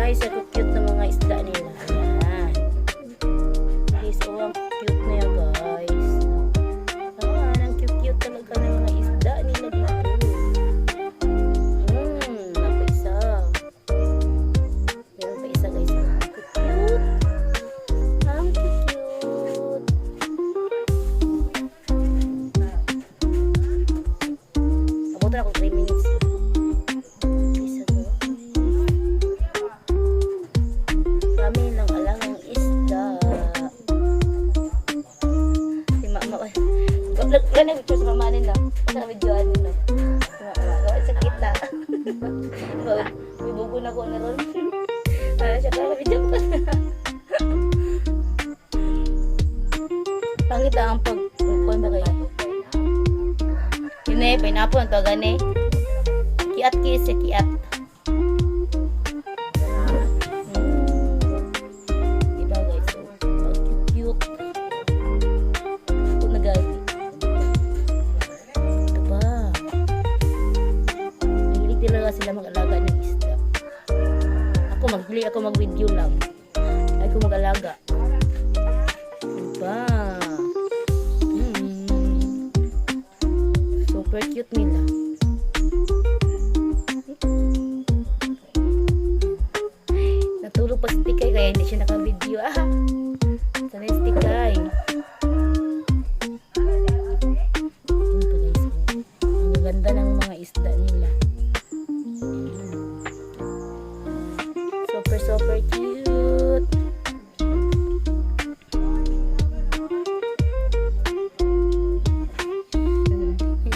Guys, ako cute na mga isda nila. Ayan. Guys, oh, ang cute na yan, guys. Ayan, ang cute talaga ng mga isda nila dito. Napaisa. Meron pa isa, guys. Ang cute. Ang cute. Abutan ako 3 minutes. Gana picture sa mama nila. Sa videoan nila. Sakit na. Bibugo na ko na ron. Siya ka video ko. Pangit ang pagkuhan ba kayo? Yun eh, pineapple ang tawagan eh. Kiat kiss eh, kiat. Diba guys? Ang cute. Ito na guys. Talaga sila mag-alaga ng isda. Ako mag-video lang. Ay ko mag-alaga. Diba? Super cute nila. Natulog pa si Tikay kaya hindi siya naka-video. Sanay si Tikay. Ang ganda ng mga isda nila. Super cute.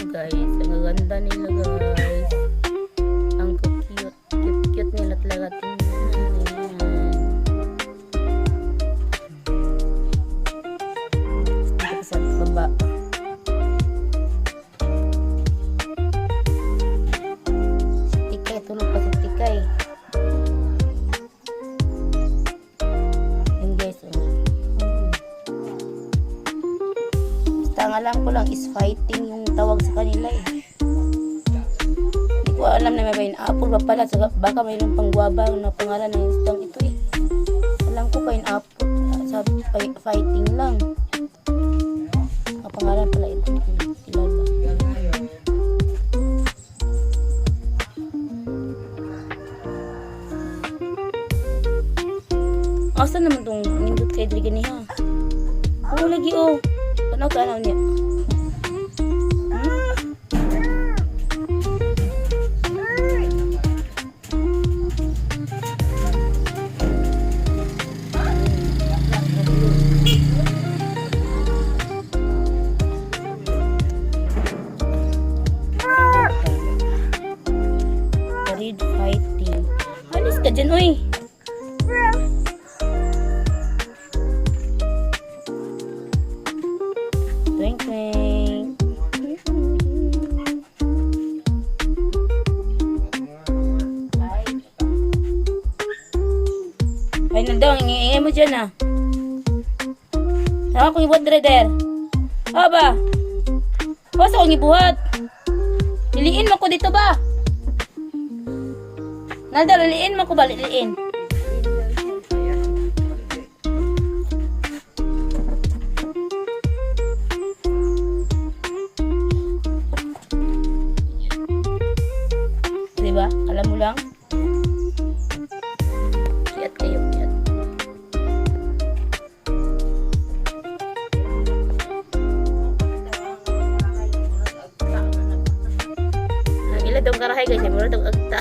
Guys, ang ganda nila guys. Ang cute nila talaga. Dito sa baba. Tikay, tulog pa si Tikay. Ang alam ko lang is fighting yung tawag sa kanila eh. Hindi ko alam na may pineapple ba pala. Baka mayroon pang guwaba na pangalan ng isdang ito eh. Alam ko pineapple. Sabi fighting lang. Ang pangalan pala ito. Kilala. Asan naman itong nindot kay Drigani ha? Oo lagi oh. Tanaw niya. Read fighting. Alis ka dyan, uy. Twink. Ay, nandaw, ingay mo dyan ah. Saka kong ibuhat, Dreder. O ba? O, sa kong ibuhat. Liliin mo ko dito ba? Nalda, liliin mo ko ba? Liliin. Diba? Alam mo lang? Kiat kayo, kiat. Ang ila daw karahay guys, mura daw agta.